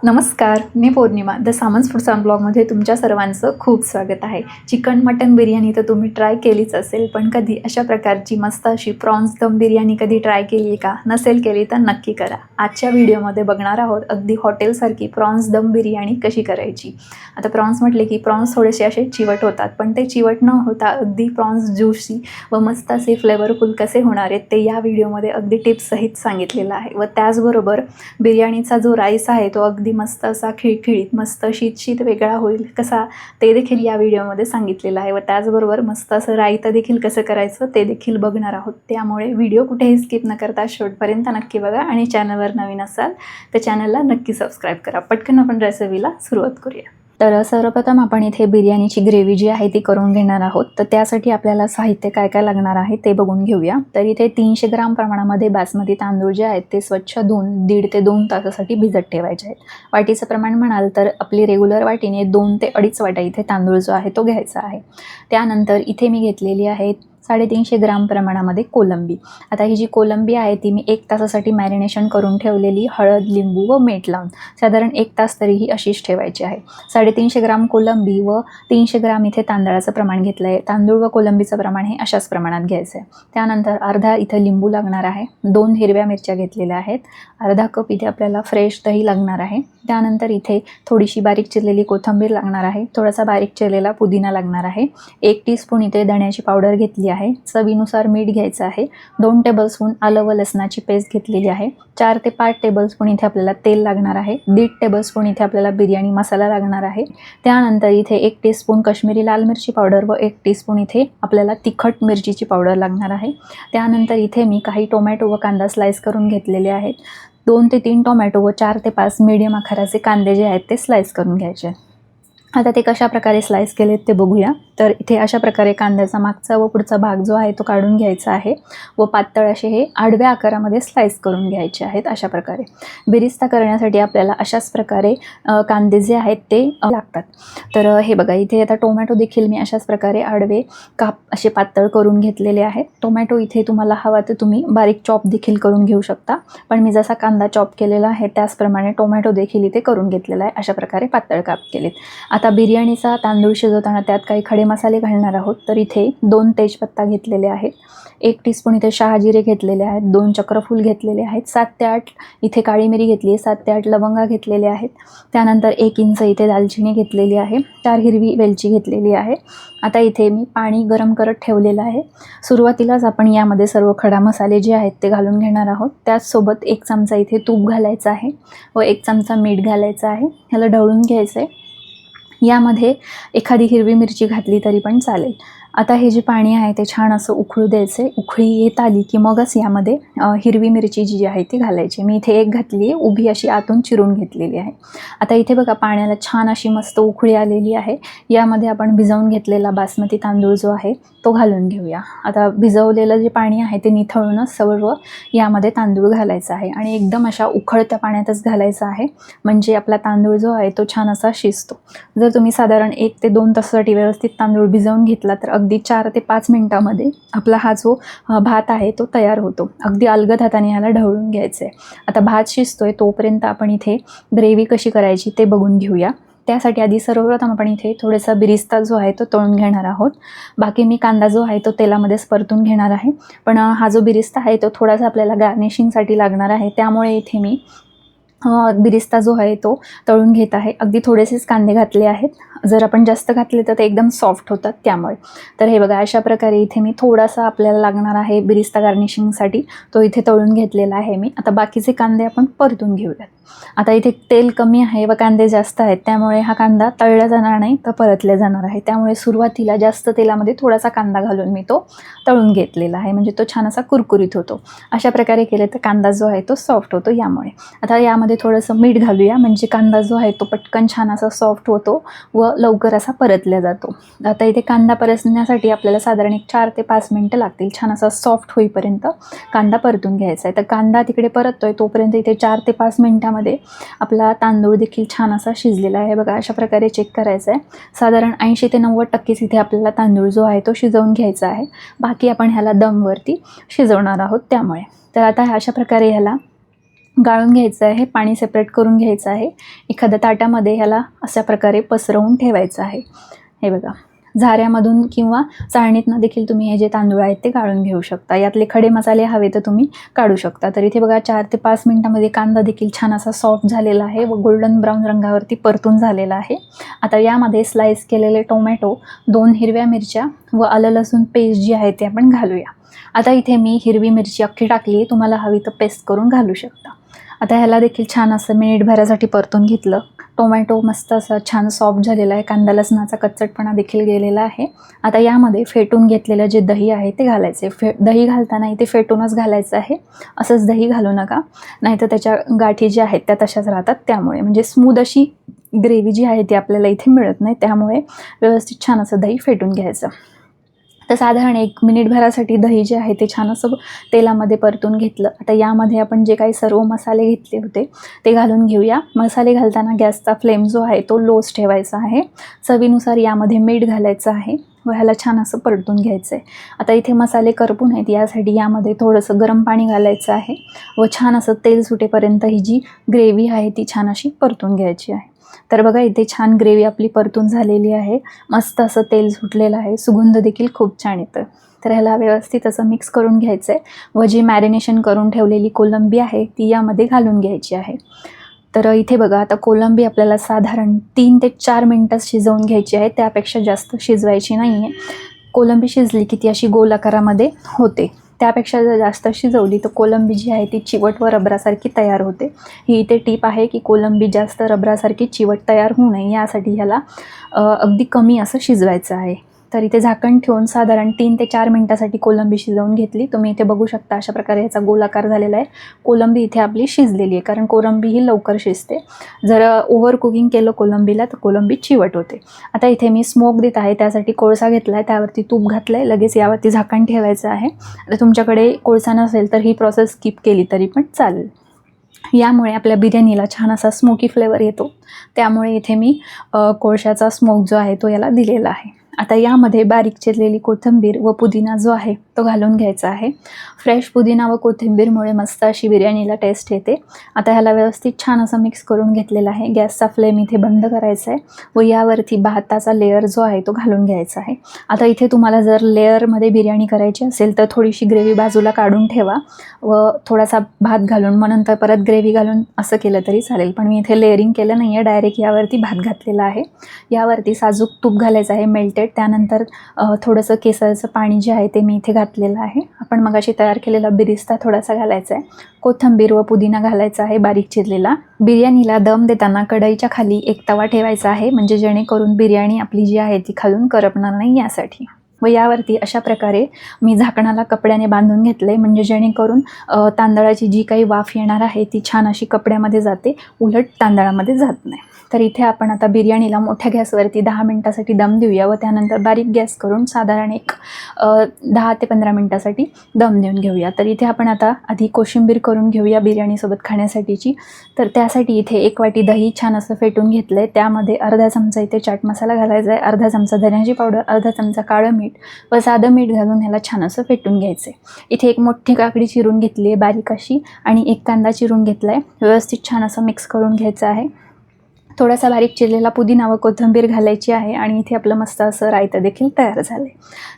नमस्कार, मी पौर्णिमा the सामन्स foods and ब्लॉगमध्ये तुमच्या सर्वांचं खूप स्वागत आहे. चिकन मटन बिर्याणी तर तुम्ही ट्राय केलीच असेल, पण कधी अशा प्रकारची मस्त अशी प्रॉन्स दम बिर्याणी कधी ट्राय केली आहे का? नसेल केली तर नक्की करा. आजच्या व्हिडिओमध्ये बघणार आहोत अगदी हॉटेलसारखी प्रॉन्स दम बिर्याणी कशी करायची. आता प्रॉन्स म्हटले की प्रॉन्स थोडेसे असे चिवट होतात, पण ते चिवट न होता अगदी प्रॉन्स ज्युसी व मस्त असे फ्लेवरफुल कसे होणार आहेत ते या व्हिडिओमध्ये अगदी टिप्ससहित सांगितलेलं आहे. व त्याचबरोबर बिर्याणीचा जो राईस आहे तो अगदी मस्त असा खिळखिळीत मस्त शीत वेगळा होईल कसा ते देखील या व्हिडिओमध्ये सांगितलेलं आहे. व त्याचबरोबर मस्त असं रायतं देखील कसं करायचं ते देखील बघणार आहोत. त्यामुळे व्हिडिओ कुठेही स्किप न करता शेवटपर्यंत नक्की बघा आणि चॅनलवर नवीन असाल तर चॅनलला नक्की सबस्क्राईब करा. पटकन आपण रेसिपीला सुरुवात करूया. तर सर्वप्रथम आपण इथे बिर्याणीची ग्रेव्ही जी आहे ती करून घेणार आहोत. तर त्यासाठी आपल्याला साहित्य काय काय लागणार आहे ते बघून घेऊया. तर इथे 300 ग्राम प्रमाणामध्ये बासमती तांदूळ जे आहेत ते स्वच्छ धुवून 1.5 ते 2 तासासाठी भिजत ठेवायचे आहेत. वाटीचं प्रमाण म्हणाल तर आपली रेग्युलर वाटीने 2 ते 2.5 वाट्या इथे तांदूळ जो आहे तो घ्यायचा आहे. त्यानंतर इथे मी घेतलेली आहे 350 ग्राम प्रमाणामध्ये कोलंबी. आता ही जी कोलंबी आहे ती मी 1 तासासाठी मॅरिनेशन करून ठेवलेली हळद, लिंबू व मीठ लावून साधारण 1 तास तरीही अशीच ठेवायची आहे. 350 ग्राम कोलंबी व 300 ग्राम इथे तांदळाचं प्रमाण घेतलं आहे. तांदूळ व कोलंबीचं प्रमाण हे अशाच प्रमाणात घ्यायचं आहे. त्यानंतर अर्धा इथं लिंबू लागणार आहे. 2 हिरव्या मिरच्या घेतलेल्या आहेत. अर्धा कप इथे आपल्याला फ्रेश दही लागणार आहे. त्यानंतर इथे थोडीशी बारीक चिरलेली कोथिंबीर लागणार आहे. थोडासा बारीक चिरलेला पुदिना लागणार आहे. 1 टीस्पून इथे धण्याची पावडर घेतली आहे. चवीनुसार मीठ घ्यायचं आहे. 2 टेबलस्पून आलं व लसणाची पेस्ट घेतलेली आहे. 4 ते 5 टेबलस्पून इथे आपल्याला तेल लागणार आहे. 1.5 टेबलस्पून इथे आपल्याला बिर्याणी मसाला लागणार आहे. त्यानंतर इथे 1 टीस्पून काश्मीरी लाल मिरची पावडर व 1 टीस्पून इथे आपल्याला तिखट मिरचीची पावडर लागणार आहे. त्यानंतर इथे मी काही टोमॅटो व कांदा स्लाइस करून घेतलेले आहेत. 2 ते 3 टोमॅटो व 4 ते 5 मीडियम आकाराचे कांदे जे आहेत ते स्लाइस करून घ्यायचे. आता ते कशा प्रकारे स्लाइस केलेत ते बघूया. तर इथे अशा प्रकारे कांद्याचा मागचा व पुढचा भाग जो आहे तो काढून घ्यायचा आहे व पातळ असे हे आडव्या आकारामध्ये स्लाइस करून घ्यायचे आहेत. अशा प्रकारे बिरिस्ता करण्यासाठी आपल्याला अशाच प्रकारे कांदे जे आहेत ते लागतात. तर हे बघा इथे आता टोमॅटो देखील मी अशाच प्रकारे आडवे काप असे पातळ करून घेतलेले आहेत. टोमॅटो इथे तुम्हाला हवा तर तुम्ही बारीक चॉप देखील करून घेऊ शकता, पण मी जसा कांदा चॉप केलेला आहे त्याचप्रमाणे टोमॅटो देखील इथे करून घेतलेला आहे. अशा प्रकारे पातळ काप केलेत. आता बिर्याणीचा तांदूळ शिजवताना त्यात काही खडे मसाले घालणार आहोत. तर इथे 2 तेजपत्ता घेतलेले आहेत. 1 टीस्पून इथे शहाजिरे घेतलेले आहेत. 2 चक्रफूल घेतलेले आहेत. 7 ते 8 इथे काळी मिरी घेतली आहे. 7 ते 8 लवंगा घेतलेल्या आहेत. त्यानंतर 1 इंच इथे दालचिनी घेतलेली आहे. 4 हिरवी वेलची घेतलेली आहे. आता इथे मी पाणी गरम करत ठेवलेलं आहे. सुरुवातीलाच आपण यामध्ये सर्व खडा मसाले जे आहेत ते घालून घेणार आहोत. त्याचसोबत 1 चमचा इथे तूप घालायचं आहे व 1 चमचा मीठ घालायचं आहे. ह्याला ढवळून घ्यायचं आहे. यामध्ये एखादी हिरवी मिरची घातली तरी पण चालेल. आता हे जे पाणी आहे ते छान असं उकळू द्यायचं आहे. उकळी येत आली की मगच यामध्ये हिरवी मिरची जी आहे ती घालायची. मी इथे 1 घातली आहे, उभी अशी आतून चिरून घेतलेली आहे. आता इथे बघा पाण्याला छान अशी मस्त उकळी आलेली आहे. यामध्ये आपण भिजवून घेतलेला बासमती तांदूळ जो आहे तो घालून घेऊया. आता भिजवलेलं जे पाणी आहे ते निथळूनच सर्व यामध्ये तांदूळ घालायचा आहे आणि एकदम अशा उकळत्या पाण्यातच घालायचा आहे, म्हणजे आपला तांदूळ जो आहे तो छान असा शिजतो. जर तुम्ही साधारण 1 ते 2 तासासाठी व्यवस्थित तांदूळ भिजवून घेतला तर अगदी 4 ते 5 मिनिटामध्ये आपला हा जो भात आहे तो तयार होतो. अगदी अलगद हाताने ह्याला ढवळून घ्यायचं आहे. आता भात शिजतोय तोपर्यंत आपण इथे ग्रेव्ही कशी करायची ते बघून घेऊया. त्यासाठी आधी सर्वप्रथम आपण इथे थोडासा बिरिस्ता जो आहे तो तळून घेणार आहोत. बाकी मी कांदा जो आहे तो तेलामध्येच परतून घेणार आहे. पण हा जो बिरिस्ता आहे तो थोडासा आपल्याला गार्निशिंगसाठी लागणार आहे. त्यामुळे इथे मी बिरिस्ता जो आहे तो तळून घेत आहे. अगदी थोडेसेच कांदे घातले आहेत. जर आपण जास्त घातले तर ते एकदम सॉफ्ट होतात त्यामुळे. तर हे बघा अशा प्रकारे इथे मी थोडासा आपल्याला लागणार आहे बिरिस्ता गार्निशिंगसाठी तो इथे तळून घेतलेला आहे मी. आता बाकीचे कांदे आपण परतून घेऊयात. आता इथे तेल कमी आहे व कांदे जास्त आहेत त्यामुळे हा कांदा तळला जाणार नाही तर परतला जाणार आहे. त्यामुळे सुरुवातीला जास्त तेलामध्ये थोडासा कांदा घालून मी तो तळून घेतलेला आहे, म्हणजे तो छान असा कुरकुरीत होतो. अशा प्रकारे केले तर कांदा जो आहे तो सॉफ्ट होतो यामुळे. आता यामध्ये थोडंसं मीठ घालूया, म्हणजे कांदा जो आहे तो पटकन छान असा सॉफ्ट होतो व लवकर असा परतला जातो. आता इथे कांदा परतण्यासाठी आपल्याला साधारण 4 ते 5 मिनिटं लागतील. छान असा सॉफ्ट होईपर्यंत कांदा परतून घ्यायचा आहे. तर कांदा तिकडे परततोय तोपर्यंत इथे 4 ते 5 मिनिटामध्ये आपला तांदूळ देखील छान असा शिजलेला आहे. बघा अशा प्रकारे चेक करायचं आहे. साधारण 80 ते 90% इथे आपल्याला तांदूळ जो आहे तो शिजवून घ्यायचा आहे. बाकी आपण ह्याला दमवरती शिजवणार आहोत त्यामुळे. तर आता अशा प्रकारे ह्याला गाळून घ्यायचं आहे, पाणी सेपरेट करून घ्यायचं आहे. एखाद्या ताटामध्ये ह्याला अशा प्रकारे पसरवून ठेवायचं आहे. हे बघा, झाऱ्यामधून किंवा चाळणीतनं देखील तुम्ही हे जे तांदूळ आहेत ते गाळून घेऊ शकता. यातले खडे मसाले हवे तर तुम्ही काढू शकता. तर इथे बघा 4 ते 5 मिनिटांमध्ये कांदा देखील छान असा सॉफ्ट झालेला आहे व गोल्डन ब्राऊन रंगावरती परतून झालेला आहे. आता यामध्ये स्लाइस केलेले टोमॅटो, 2 हिरव्या मिरच्या व आलं लसूण पेस्ट जी आहे ते आपण घालूया. आता इथे मी हिरवी मिरची अख्खी टाकली आहे, तुम्हाला हवी तर पेस्ट करून घालू शकता. आता ह्याला देखील छान असं मिनिटभरासाठी परतून घेतलं. टोमॅटो मस्त असा छान सॉफ्ट झालेला आहे, कांदा लसणाचा कच्चटपणा देखील गेलेला आहे. आता यामध्ये फेटून घेतलेलं जे दही आहे ते घालायचे. दही घालताना इथे फेटूनच घालायचं आहे, असंच दही घालू नका, नाहीतर त्याच्या गाठी ज्या आहेत त्या तशाच राहतात. त्यामुळे म्हणजे स्मूद अशी ग्रेव्ही जी आहे ती आपल्याला इथे मिळत नाही. त्यामुळे व्यवस्थित छान असं दही फेटून घ्यायचं. तर साधारण 1 मिनिटभरासाठी दही जे आहे ते छान असं तेलामध्ये परतून घेतलं. आता यामध्ये आपण जे काही सर्व मसाले घेतले होते ते घालून घेऊया. मसाले घालताना गॅसचा फ्लेम जो आहे तो लोच ठेवायचा आहे. चवीनुसार यामध्ये मीठ घालायचं आहे व ह्याला छान असं परतून घ्यायचं आहे. आता इथे मसाले करपू नयेत यासाठी यामध्ये थोडंसं गरम पाणी घालायचं आहे व छान असं तेल सुटेपर्यंत ही जी ग्रेव्ही आहे ती छान अशी परतून घ्यायची आहे. तर बघा, इथे छान ग्रेव्ही आपली परतून झालेली आहे. मस्त असं तेल सुटलेलं आहे, सुगंध देखील खूप छान येतं. तर ह्याला व्यवस्थित असं मिक्स करून घ्यायचं आहे व जी मॅरिनेशन करून ठेवलेली कोलंबी आहे ती यामध्ये घालून घ्यायची आहे. तर इथे बघा, आता कोलंबी आपल्याला साधारण 3 ते 4 मिनटं शिजवून घ्यायची आहे, त्यापेक्षा जास्त शिजवायची नाही आहे. कोलंबी शिजली की ती अशी गोल आकारामध्ये होते. त्यापेक्षा जर जास्त शिजवली तर कोलंबी जी आहे ती चिवट व रबरासारखी तयार होते. ही इथे टीप आहे की कोलंबी जास्त रबरासारखी चिवट तयार होऊ नये यासाठी ह्याला अगदी कमी असं शिजवायचं आहे. तर इथे झाकण ठेवून साधारण 3 ते 4 मिनटासाठी कोलंबी शिजवून घेतली. तुम्ही इथे बघू शकता अशा प्रकारे ह्याचा गोलाकार झालेला आहे. कोलंबी इथे आपली शिजलेली आहे, कारण कोलंबी ही लवकर शिजते. जर ओव्हर कुकिंग केलं कोलंबीला तर कोलंबी चिवट होते. आता इथे मी स्मोक देत आहे, त्यासाठी कोळसा घेतला आहे, त्यावरती तूप घातलं आहे, लगेच यावरती झाकण ठेवायचं आहे. आता तुमच्याकडे कोळसा नसेल तर ही प्रोसेस स्किप केली तरी पण चालेल. यामुळे आपल्या बिर्याणीला छान असा स्मोकी फ्लेवर येतो. त्यामुळे इथे मी कोळशाचा स्मोक जो आहे तो याला दिलेला आहे. आता यामध्ये बारीक चिरलेली कोथिंबीर व पुदिना जो आहे तो घालून घ्यायचा आहे. फ्रेश पुदिना व कोथिंबीरमुळे मस्त अशी बिर्याणीला टेस्ट येते. आता ह्याला व्यवस्थित छान असं मिक्स करून घेतलेलं आहे. गॅसचा फ्लेम इथे बंद करायचा आहे व यावरती भाताचा लेअर जो आहे तो घालून घ्यायचा आहे. आता इथे तुम्हाला जर लेअरमध्ये बिर्याणी करायची असेल तर थोडीशी ग्रेव्ही बाजूला काढून ठेवा व थोडासा भात घालून मग नंतर परत ग्रेव्ही घालून असं केलं तरी चालेल. पण मी इथे लेअरिंग केलं नाही आहे, डायरेक्ट यावरती भात घातलेला आहे. यावरती साजूक तूप घालायचं आहे मेल्टेड. त्यानंतर थोडंसं केसरचं पाणी जे आहे ते मी इथे घातलेलं आहे. आपण मगाशी तयार केलेला बिरिस्ता थोडासा घालायचा आहे. कोथिंबीर व पुदिना घालायचा आहे बारीक चिरलेला. बिर्याणीला दम देताना कढईच्या खाली एक तवा ठेवायचा आहे, म्हणजे जेणेकरून बिर्याणी आपली जी आहे ती खालून करपणार नाही यासाठी. व यावरती अशा प्रकारे मी झाकणाला कपड्याने बांधून घेतले, म्हणजे जेणेकरून तांदळाची जी काही वाफ येणार आहे ती छान अशी कपड्यामध्ये जाते, उलट तांदळामध्ये जात नाही. तर इथे आपण आता बिर्याणीला मोठ्या गॅसवरती 10 मिनटासाठी दम देऊया व त्यानंतर बारीक गॅस करून साधारण 10 ते 15 मिनटासाठी दम देऊन घेऊया. तर इथे आपण आता आधी कोशिंबीर करून घेऊया बिर्याणीसोबत खाण्यासाठीची. तर त्यासाठी इथे 1 वाटी दही छान असं फेटून घेतलं आहे. त्यामध्ये अर्धा चमचा इथे चाट मसाला घालायचा आहे, अर्धा चमचा धन्याची पावडर, अर्धा चमचा काळं मीठ व साधं मीठ घालून ह्याला छान असं फेटून घ्यायचं आहे. इथे 1 मोठी काकडी चिरून घेतली आहे बारीक अशी आणि 1 कांदा चिरून घेतला आहे. व्यवस्थित छान असं मिक्स करून घ्यायचं आहे. थोडासा बारीक चिरलेला पुदिना व कोथिंबीर घालायची आहे आणि इथे आपलं मस्त असं रायतं देखील तयार झालं आहे.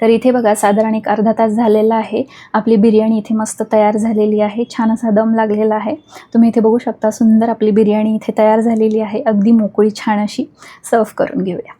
तर इथे बघा साधारण 1 अर्धा तास झालेला आहे. आपली बिर्याणी इथे मस्त तयार झालेली आहे. छान असा दम लागलेला आहे. तुम्ही इथे बघू शकता सुंदर आपली बिर्याणी इथे तयार झालेली आहे. अगदी मोकळी छान अशी सर्व करून घेऊया.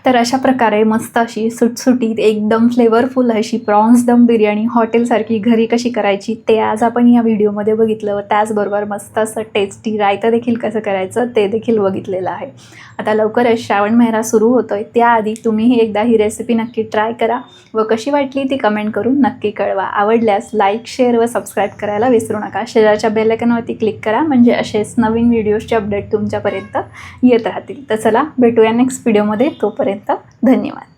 तर अशा प्रकारे मस्त अशी सुटसुटीत एकदम फ्लेवरफुल अशी प्रॉन्स दम बिर्याणी हॉटेलसारखी घरी कशी करायची ते आज आपण या व्हिडिओमध्ये बघितलं व त्याचबरोबर मस्त असं टेस्टी रायता देखील कसं करायचं ते देखील बघितलेलं आहे. आता लवकरच श्रावण महिना सुरू होतोय, त्याआधी तुम्हीही एकदा ही रेसिपी नक्की ट्राय करा व कशी वाटली ती कमेंट करून नक्की कळवा. आवडल्यास लाईक, शेअर व सबस्क्राईब करायला विसरू नका. शेजारच्या बेल आयकॉनवरती क्लिक करा म्हणजे असेच नवीन व्हिडिओजचे अपडेट तुमच्यापर्यंत येत राहतील. तर चला भेटूया नेक्स्ट व्हिडिओमध्ये. तोपर्यंत धन्यवाद.